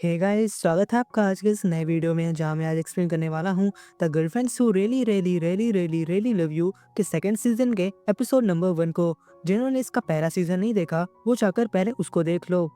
Hey guys, स्वागत है आपका आज के इस नए वीडियो में जहाँ मैं आज एक्सप्लेन करने वाला हूँ the girlfriends who really really really really really love you के सेकंड सीजन के एपिसोड नंबर 1 को। जिन्होंने इसका पहला सीजन नहीं देखा वो जाकर पहले उसको देख लो।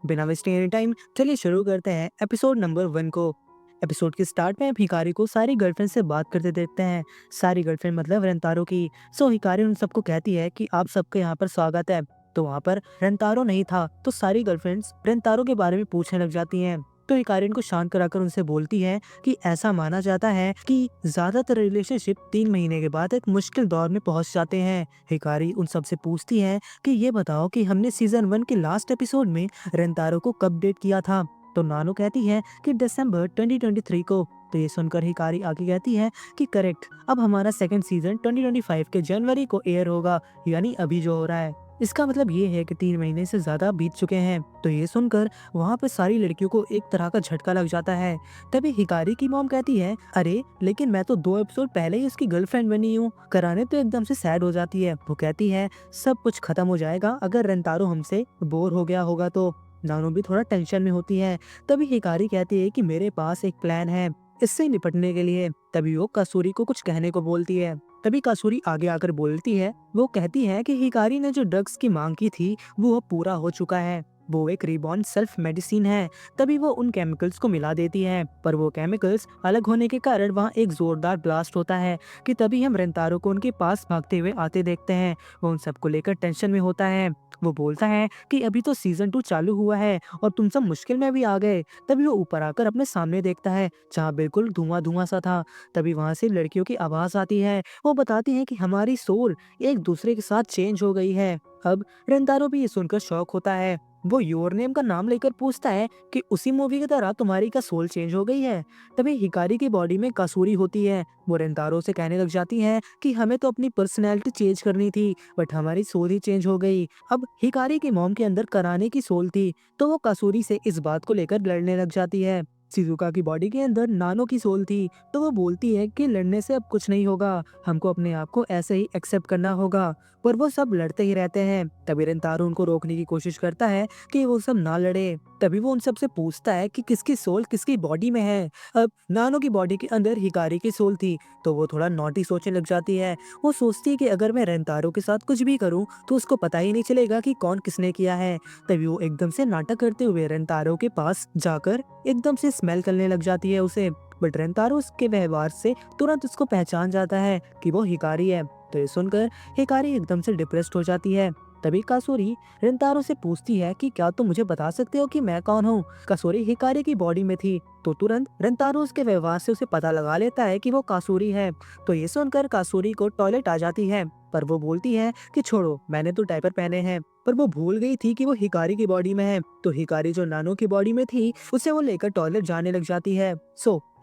बिना वेस्टिंग एनी टाइम चलिए शुरू करते हैं एपिसोड नंबर 1 को। एपिसोड के स्टार्ट में हिकारी को सारी गर्लफ्रेंड से बात करते देखते हैं। सारी गर्लफ्रेंड मतलब रेंतारो की। हिकारी उन सबको कहती है कि आप सबके यहाँ पर स्वागत है। तो वहाँ पर रेंतारो नहीं था तो सारी गर्लफ्रेंड्स रेंतारो के बारे में पूछने लग जाती हैं। तो हिकारी उनको शांत कराकर उनसे बोलती है कि ऐसा माना जाता है कि ज्यादातर रिलेशनशिप 3 महीने के बाद एक मुश्किल दौर में पहुंच जाते हैं। हिकारी उन सबसे पूछती है कि ये बताओ कि हमने सीजन 1 के लास्ट एपिसोड में रेंतारो को कब डेट किया था। तो नानो कहती है कि दिसंबर 2023 को। तो ये सुनकर हिकारी आगे कहती है कि करेक्ट, अब हमारा सेकंड सीजन 2025 के जनवरी को एयर होगा, यानी अभी जो हो रहा है। इसका मतलब ये है कि 3 महीने से ज्यादा बीत चुके हैं। तो ये सुनकर वहाँ पर सारी लड़कियों को एक तरह का झटका लग जाता है। तभी हिकारी की मॉम कहती है, अरे लेकिन मैं तो 2 एपिसोड पहले ही उसकी गर्लफ्रेंड बनी हूँ। कराने तो एकदम से सैड हो जाती है। वो कहती है सब कुछ खत्म हो जाएगा अगर रेंतारो हमसे बोर हो गया होगा तो। नानो भी थोड़ा टेंशन में होती है। तभी हिकारी कहती है कि मेरे पास एक प्लान है इससे निपटने के लिए। तभी वो कसूरी को कुछ कहने को बोलती है। तभी कसूरी आगे आकर बोलती है, वो कहती है कि हिकारी ने जो ड्रग्स की मांग की थी वो अब पूरा हो चुका है। वो एक रिबॉर्न सेल्फ मेडिसिन है। तभी वो उन केमिकल्स को मिला देती है, पर वो केमिकल्स अलग होने के कारण वहाँ एक जोरदार ब्लास्ट होता है कि तभी हम रेंतारो को उनके पास भागते हुए आते देखते हैं। वो उन सबको लेकर टेंशन में होता है। वो बोलता है कि अभी तो सीजन 2 चालू हुआ है और तुम सब मुश्किल में भी आ गए। तभी वो ऊपर आकर अपने सामने देखता है जहाँ बिल्कुल धुआं धुआं सा था। तभी वहां से लड़कियों की आवाज आती है। वो बताती हैं कि हमारी सोल एक दूसरे के साथ चेंज हो गई है। अब रेंतारो भी ये सुनकर शॉक होता है। वो योर नेम का नाम लेकर पूछता है कि उसी मूवी की तरह तुम्हारी का सोल चेंज हो गई है। तभी हिकारी की बॉडी में कसूरी होती है। वो रेंतारो से कहने लग जाती है कि हमें तो अपनी पर्सनैलिटी चेंज करनी थी बट हमारी सोल ही चेंज हो गई। अब हिकारी की मॉम के अंदर कराने की सोल थी तो वो कसूरी से इस बात को लेकर लड़ने लग जाती है। शिजुका की बॉडी के अंदर नानो की सोल थी तो वो बोलती है कि लड़ने से अब कुछ नहीं होगा, हमको अपने आप को ऐसे ही एक्सेप्ट करना होगा। पर वो सब लड़ते ही रहते हैं। तभी रेंतारो उनको रोकने की कोशिश करता है कि वो सब ना लड़े। तभी वो उन सब से पूछता है कि किसकी सोल किसकी बॉडी में है। अब नानो की बॉडी के अंदर हिकारी की सोल थी तो वो थोड़ा नॉटी सोचने लग जाती है। वो सोचती है कि अगर मैं रेंतारो के साथ कुछ भी करूं तो उसको पता ही नहीं चलेगा कि कौन किसने किया है। तभी वो एकदम से नाटक करते हुए रेंतारो के पास जाकर एकदम से स्मेल करने लग जाती है उसे। बट रेंतारो उसके व्यवहार से तुरंत उसको पहचान जाता है कि वो हिकारी है। तो ये सुनकर हिकारी एकदम से डिप्रेस्ड हो जाती है। तभी कासूरी रेंतारो से पूछती है कि क्या तुम मुझे बता सकते हो कि मैं कौन हूँ। कासूरी हिकारी की बॉडी में थी तो तुरंत रेंतारो उसके व्यवहार से उसे पता लगा लेता है कि वो कासूरी है। तो ये सुनकर कासूरी को टॉयलेट आ जाती है, पर वो बोलती है कि छोड़ो, मैंने तो डायपर पहने हैं। पर वो भूल गई थी कि वो हिकारी की बॉडी में है। तो हिकारी जो नानो की बॉडी में थी उसे वो लेकर टॉयलेट जाने लग जाती है।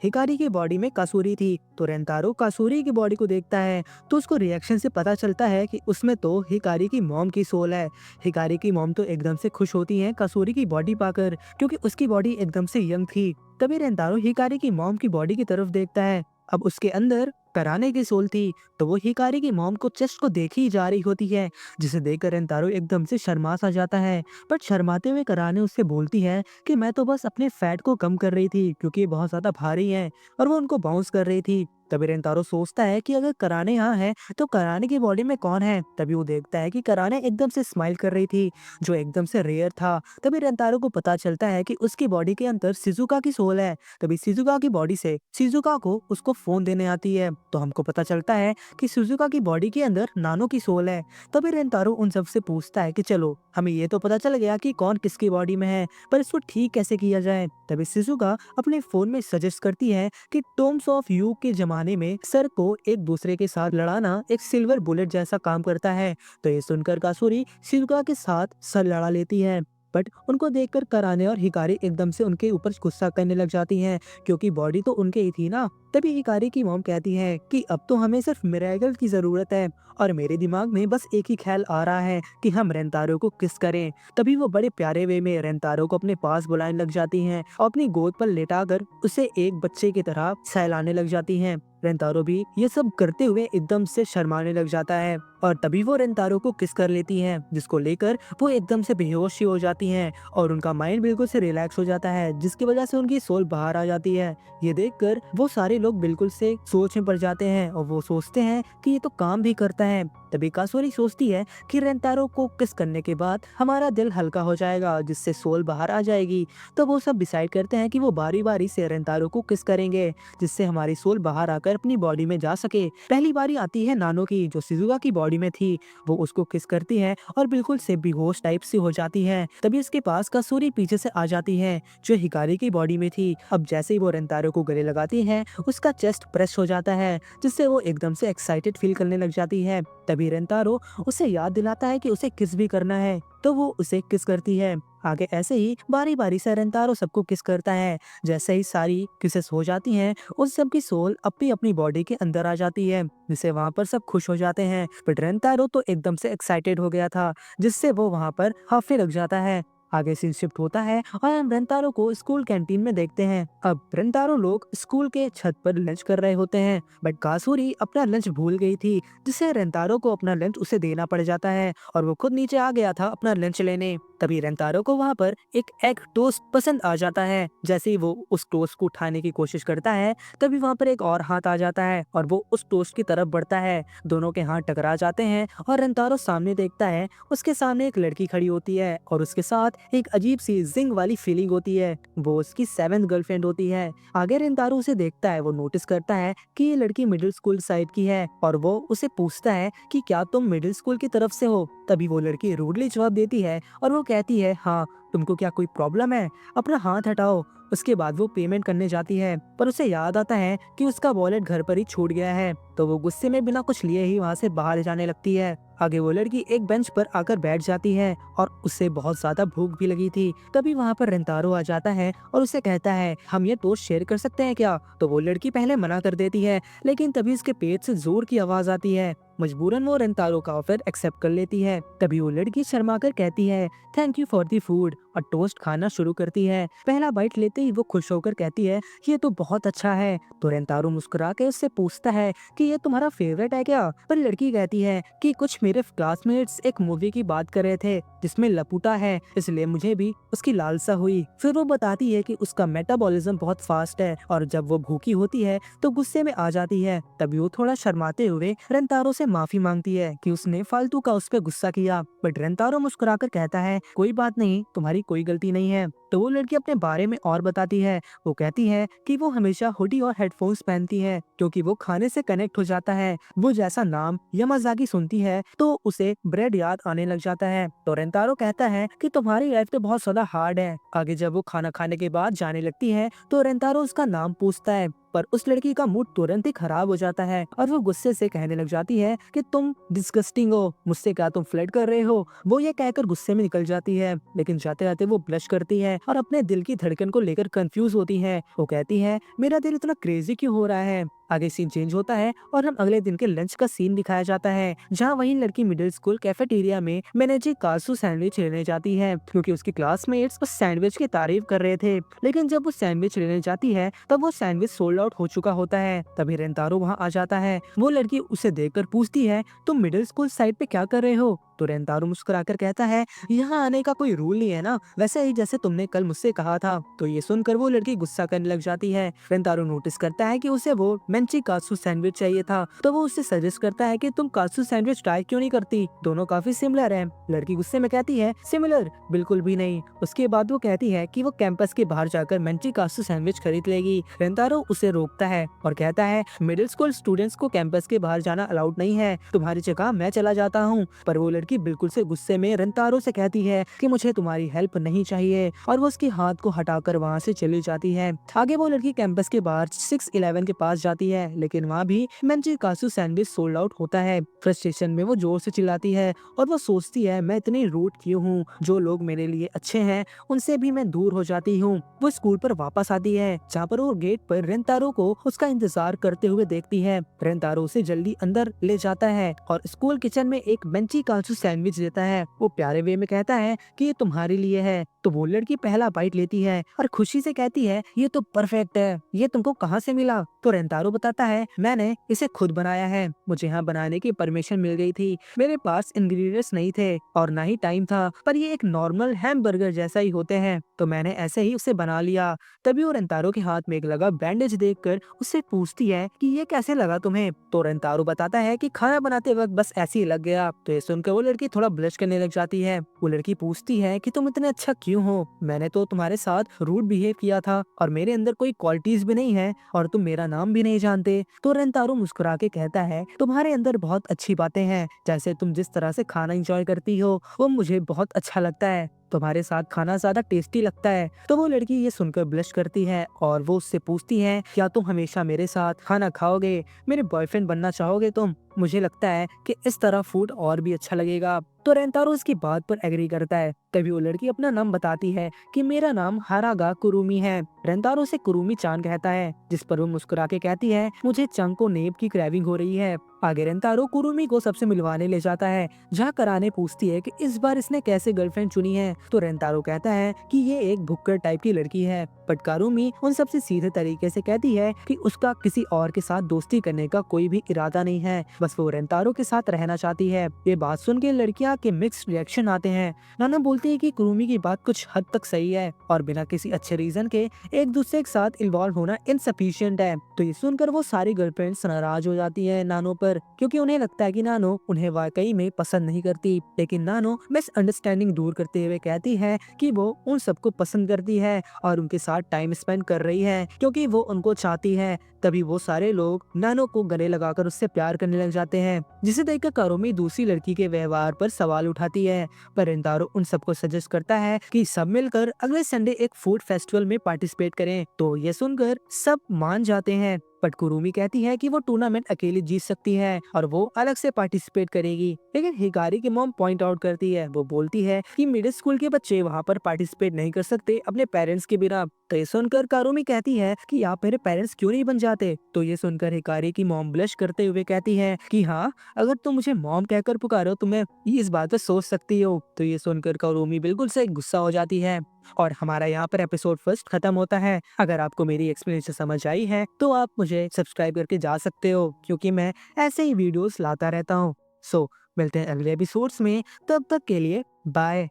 हिकारी की बॉडी में कासूरी थी तो रेंतारो कासूरी की बॉडी को देखता है तो उसको रिएक्शन से पता चलता है कि उसमें तो हिकारी की मॉम की सोल है। हिकारी की मॉम तो एकदम से खुश होती है कासूरी की बॉडी पाकर क्योंकि उसकी बॉडी एकदम से यंग थी। तभी रेंतारो हिकारी की मॉम की बॉडी की तरफ देखता है। अब उसके अंदर कराने की सोल थी तो वो हिकारी की मॉम को चेस्ट को देखी ही जा रही होती है, जिसे देखकर रेंतारो एकदम से शर्मा सा जाता है। बट शर्माते हुए कराने उससे बोलती है कि मैं तो बस अपने फैट को कम कर रही थी क्योंकि ये बहुत ज्यादा भारी है, और वो उनको बाउंस कर रही थी। तभी रेंतारो सोचता है कि अगर कराने यहाँ है तो कराने की बॉडी में कौन है। तभी वो देखता है कि कराने एकदम से स्माइल कर रही थी जो एकदम से रेयर था। तभी रेंतारो को पता चलता है कि उसकी बॉडी के अंदर शिजुका की सोल है। तभी शिजुका की बॉडी से शिजुका को उसको फोन देने आती है तो हमको पता चलता है कि शिजुका की बॉडी के अंदर नानो की सोल है। तभी रेंतारो उन सब से पूछता है कि चलो, हमें ये तो पता चल गया कि कौन किसकी बॉडी में है, पर इसको ठीक कैसे किया जाए। तभी शिजुका अपने फोन में सजेस्ट करती है कि टोम्स ऑफ यू के जमाने में सर को एक दूसरे के साथ लड़ाना एक सिल्वर बुलेट जैसा काम करता है। तो ये सुनकर कासूरी शिजुका के साथ सर लड़ा लेती है। बट उनको देखकर कराने और हिकारी एकदम से उनके ऊपर गुस्सा करने लग जाती हैं क्योंकि बॉडी तो उनके ही थी ना। तभी हिकारी की मॉम कहती है कि अब तो हमें सिर्फ मिराकल की जरूरत है, और मेरे दिमाग में बस एक ही ख्याल आ रहा है कि हम रेंतारो को किस करें। तभी वो बड़े प्यारे वे में रेंतारो को अपने पास बुलाने लग जाती हैं और अपनी गोद पर लेटाकर उसे एक बच्चे की तरह सहलाने लग जाती हैं। रेंतारो भी ये सब करते हुए एकदम से शर्माने लग जाता है और तभी वो रेंतारो को किस कर लेती है, जिसको लेकर वो एकदम से बेहोश ही हो जाती हैं और उनका माइंड बिल्कुल से रिलैक्स हो जाता है, जिसकी वजह से उनकी सोल बाहर आ जाती है। ये देखकर वो सारे लोग बिल्कुल से सोच में पड़ जाते हैं और वो सोचते हैं कि ये तो काम भी करता है। तभी कासुरी सोचती है कि रेंतारो को किस करने के बाद हमारा दिल हल्का हो जाएगा, जिससे सोल बाहर आ जाएगी। तो वो सब डिसाइड करते हैं कि वो बारी बारी से रेंतारो को किस करेंगे, जिससे हमारी सोल बाहर आकर अपनी बॉडी में जा सके। पहली बारी आती है नानो की, जो शिजुका की बॉडी में थी। वो उसको किस करती है और बिल्कुल से बेहोश टाइप से हो जाती है। तभी इसके पास कासुरी पीछे से आ जाती है, जो हिकारी की बॉडी में थी। अब जैसे ही वो रेंतारो को गले लगाती है, उसका चेस्ट प्रेस हो जाता है, जिससे वो एकदम से एक्साइटेड फील करने लग जाती है। तभी रेंतारो उसे याद दिलाता है कि उसे किस भी करना है, तो वो उसे किस करती है। आगे ऐसे ही बारी बारी से रेंतारो सबको किस करता है। जैसे ही सारी किसेस हो जाती हैं, उस सब की सोल अपनी अपनी बॉडी के अंदर आ जाती है, जिससे वहाँ पर सब खुश हो जाते हैं। बट रेंतारो तो एकदम से एक्साइटेड हो गया था, जिससे वो वहाँ पर हाफने लग जाता है। आगे सीन शिफ्ट होता है और हम रेंतारो को स्कूल कैंटीन में देखते हैं। अब रेंतारो लोग स्कूल के छत पर लंच कर रहे होते हैं, बट कासुरी अपना लंच भूल गई थी, जिससे रेंतारो को अपना लंच उसे देना पड़ जाता है और वो खुद नीचे आ गया था अपना लंच लेने। तभी रेंतारो को वहाँ पर एक एग टोस्ट पसंद आ जाता है। जैसे ही वो उस टोस्ट को उठाने की कोशिश करता है, तभी वहाँ पर एक और हाथ आ जाता है और वो उस टोस्ट की तरफ बढ़ता है। दोनों के हाथ टकरा जाते हैं और रेंतारो सामने देखता है, उसके सामने एक लड़की खड़ी होती है और उसके साथ एक अजीब सी जिंग वाली फीलिंग होती है। वो उसकी 7th गर्लफ्रेंड होती है। आगे रेंतारो उसे देखता है, वो नोटिस करता है कि ये लड़की मिडिल स्कूल साइड की है और वो उसे पूछता है कि क्या तुम मिडिल स्कूल की तरफ से हो। तभी वो लड़की रूडली जवाब देती है और वो कहती है, हाँ, तुमको क्या कोई प्रॉब्लम है, अपना हाथ हटाओ। उसके बाद वो पेमेंट करने जाती है, पर उसे याद आता है कि उसका वॉलेट घर पर ही छूट गया है। तो वो गुस्से में बिना कुछ लिए ही वहाँ से बाहर जाने लगती है। आगे वो लड़की एक बेंच पर आकर बैठ जाती है और उसे बहुत ज्यादा भूख भी लगी थी। तभी वहाँ पर रेंतारो आ जाता है और उसे कहता है, हम ये टोस्ट शेयर कर सकते हैं क्या। तो वो लड़की पहले मना कर देती है, लेकिन तभी उसके पेट से जोर की आवाज आती है। मजबूरन वो रेंतारो का ऑफर एक्सेप्ट कर लेती है। तभी वो लड़की शर्मा कर कहती है, thank you for the food, और टोस्ट खाना शुरू करती है। पहला बाइट लेते ही वो खुश होकर कहती है, ये तो बहुत अच्छा है। तो रेंतारो मुस्कुरा के उससे पूछता है कि ये तुम्हारा फेवरेट है क्या। पर लड़की कहती है कि कुछ मेरे क्लासमेट्स एक मूवी की बात कर रहे थे जिसमें लपूटा है, इसलिए मुझे भी उसकी लालसा हुई। फिर वो बताती है कि उसका मेटाबॉलिज्म बहुत फास्ट है और जब वो भूखी होती है तो गुस्से में आ जाती है। तभी वो थोड़ा शर्माते हुए रेंतारो से माफी मांगती है कि उसने फालतू का उस पर गुस्सा किया। बट रेंतारो मुस्कुराकर कहता है, कोई बात नहीं, तुम्हारी कोई गलती नहीं है। तो वो लड़की अपने बारे में और बताती है। वो कहती है कि वो हमेशा हुडी और हेडफोन्स पहनती है क्योंकि वो खाने से कनेक्ट हो जाता है। वो जैसा नाम यामाज़ाकी सुनती है तो उसे ब्रेड याद आने लग जाता है। तो रेंतारो कहता है कि तुम्हारी लाइफ तो बहुत ज्यादा हार्ड है। आगे जब वो खाना खाने के बाद जाने लगती है तो रेंतारो उसका नाम पूछता है, पर उस लड़की का मूड तुरंत ही खराब हो जाता है और वो गुस्से से कहने लग जाती है कि तुम डिस्गस्टिंग हो, मुझसे क्या तुम फ्लर्ट कर रहे हो। वो ये कहकर गुस्से में निकल जाती है, लेकिन जाते जाते वो ब्लश करती है और अपने दिल की धड़कन को लेकर कंफ्यूज होती है। वो कहती है, मेरा दिल इतना क्रेजी क्यों हो रहा है। आगे सीन चेंज होता है और हम अगले दिन के लंच का सीन दिखाया जाता है, जहाँ वही लड़की मिडिल स्कूल कैफेटेरिया में मैनेजी कासू सैंडविच लेने जाती है क्योंकि उसकी क्लासमेट्स उस सैंडविच की तारीफ कर रहे थे। लेकिन जब वो सैंडविच लेने जाती है तब वो सैंडविच सोल्ड आउट हो चुका होता है। तभी रेंतारो वहाँ आ जाता है। वो लड़की उसे देखकर पूछती है, तुम मिडिल स्कूल साइड पे क्या कर रहे हो। तो रेंतारो मुस्कुराकर कहता है, यहाँ आने का कोई रूल नहीं है ना, वैसे ही जैसे तुमने कल मुझसे कहा था। तो ये सुनकर वो लड़की गुस्सा करने लग जाती है। रेंतारो नोटिस करता है कि उसे वो मेंची कासू सैंडविच चाहिए था, तो वो उससे सजेस्ट करता है कि तुम कासू सैंडविच ट्राई क्यों नहीं करती, दोनों काफी सिमिलर हैं। लड़की गुस्से में कहती है, सिमिलर बिल्कुल भी नहीं। उसके बाद वो कहती है कि वो कैंपस के बाहर जाकर मेंची कासू सैंडविच खरीद लेगी। रेंतारो उसे रोकता है और कहता है, मिडिल स्कूल स्टूडेंट्स को कैंपस के बाहर जाना अलाउड नहीं है, तुम्हारी जगह मैं चला जाता हूँ। पर वो लड़की बिल्कुल से गुस्से में रेंतारो से कहती है कि मुझे तुम्हारी हेल्प नहीं चाहिए और वो उसके हाथ को हटाकर वहाँ से चली जाती है। आगे वो लड़की कैंपस के बाहर 611 के पास जाती है, लेकिन वहाँ भी Mechi kasu sandwich sold out होता है। फ्रस्ट्रेशन में वो जोर से चिल्लाती है और वो सोचती है, मैं इतनी रूड क्यों हूँ, जो लोग मेरे लिए अच्छे हैं उनसे भी मैं दूर हो जाती हूँ। वो स्कूल पर वापस आती है, जहाँ पर वो गेट पर रेंतारो को उसका इंतजार करते हुए देखती है। रेंतारो उसे जल्दी अंदर ले जाता है और स्कूल किचन में एक मेंची कासू सैंडविच देता है। वो प्यारे वे में कहता है कि ये तुम्हारे लिए है। तो वो लड़की पहला बाइट लेती है और खुशी से कहती है ये तो परफेक्ट है, ये तुमको कहाँ से मिला? तो रेंतारो बताता है मैंने इसे खुद बनाया है, मुझे यहाँ बनाने की परमिशन मिल गई थी। मेरे पास इंग्रेडिएंट्स नहीं थे और ना ही टाइम था, पर ये एक नॉर्मल हैमबर्गर जैसा ही होते हैं, तो मैंने ऐसे ही उसे बना लिया। तभी वो रेंतारो के हाथ में एक लगा बैंडेज देखकर उससे पूछती है कि ये कैसे लगा तुम्हें? तो रेंतारो बताता है कि खाना बनाते वक्त बस ऐसे ही लग गया। तो ये सुनकर वो लड़की थोड़ा ब्लश करने लग जाती है। वो लड़की पूछती है कि तुम इतने अच्छा क्यों हो? मैंने तो तुम्हारे साथ रूड बिहेव किया था और मेरे अंदर कोई क्वालिटीज भी नहीं है और तुम मेरा नाम भी नहीं जानते। तो रेंतारो मुस्कुरा के कहता है तुम्हारे अंदर बहुत अच्छी बातें हैं, जैसे तुम जिस तरह से खाना एंजॉय करती हो वो मुझे बहुत अच्छा लगता है, तुम्हारे साथ खाना ज्यादा टेस्टी लगता है। तो वो लड़की ये सुनकर ब्लश करती है और वो उससे पूछती है क्या तुम हमेशा मेरे साथ खाना खाओगे, मेरे बॉयफ्रेंड बनना चाहोगे तुम? मुझे लगता है कि इस तरह फूड और भी अच्छा लगेगा। तो रेंतारो इसकी बात पर एग्री करता है। तभी वो लड़की अपना नाम बताती है कि मेरा नाम हारागा कुरुमी है। रेंतारो से कुरुमी चान कहता है, जिस पर वो मुस्कुरा के कहती है मुझे चंग को नेब की क्रेविंग हो रही है। आगे रेंतारो कुरुमी को सबसे मिलवाने ले जाता है, जहाँ कराने पूछती है कि इस बार इसने कैसे गर्लफ्रेंड चुनी है। तो रेंतारो कहता है कि ये एक भुक्कड़ टाइप की लड़की है। बट कुरुमी उन सबसे सीधे तरीके से कहती है कि उसका किसी और के साथ दोस्ती करने का कोई भी इरादा नहीं है, बस वो रेंतारो के साथ रहना चाहती है। ये बात सुन के लड़कियां के मिक्स्ड रिएक्शन आते हैं। नाना बोलती है कि कुरुमी की बात कुछ हद तक सही है और बिना किसी अच्छे रीजन के एक दूसरे के साथ इन्वॉल्व होना इनसफिशिएंट है। तो ये सुनकर वो सारी गर्लफ्रेंड्स नाराज हो जाती है नानो पर, क्योंकि उन्हें लगता है कि नानो उन्हें वाकई में पसंद नहीं करती। लेकिन नानो मिसअंडरस्टैंडिंग दूर करते हुए कहती है कि वो उन सबको पसंद करती है और उनके साथ टाइम स्पेंड कर रही है क्योंकि वो उनको चाहती है। तभी वो सारे लोग नानो को गले लगाकर उससे प्यार करने लग जाते हैं, जिसे देखकर कुरुमी दूसरी लड़की के व्यवहार पर सवाल उठाती है। पर रेंतारो उन सबको सजेस्ट करता है कि सब मिलकर अगले संडे एक फूड फेस्टिवल में पार्टिसिपेट करें। तो ये सुनकर सब मान जाते हैं। बट कुरुमी कहती है कि वो टूर्नामेंट अकेली जीत सकती है और वो अलग से पार्टिसिपेट करेगी। लेकिन हिकारी की मॉम पॉइंट आउट करती है, वो बोलती है कि मिडिल स्कूल के बच्चे वहाँ पर पार्टिसिपेट नहीं कर सकते अपने पेरेंट्स के बिना। तो ये सुनकर कुरुमी कहती है कि आप मेरे पेरेंट्स क्यों नहीं बन जाते? तो ये सुनकर हिकारी की मॉम ब्लश करते हुए कहती है कि हाँ, अगर तुम मुझे मॉम कहकर पुकारो तो मैं इस बात पर सोच सकती हो। तो ये सुनकर कुरुमी बिल्कुल से गुस्सा हो जाती है और हमारा यहाँ पर एपिसोड फर्स्ट खत्म होता है। अगर आपको मेरी एक्सप्लेनेशन समझ आई है तो आप मुझे सब्सक्राइब करके जा सकते हो, क्योंकि मैं ऐसे ही वीडियोस लाता रहता हूँ। सो मिलते हैं अगले एपिसोड्स में, तब तक के लिए बाय।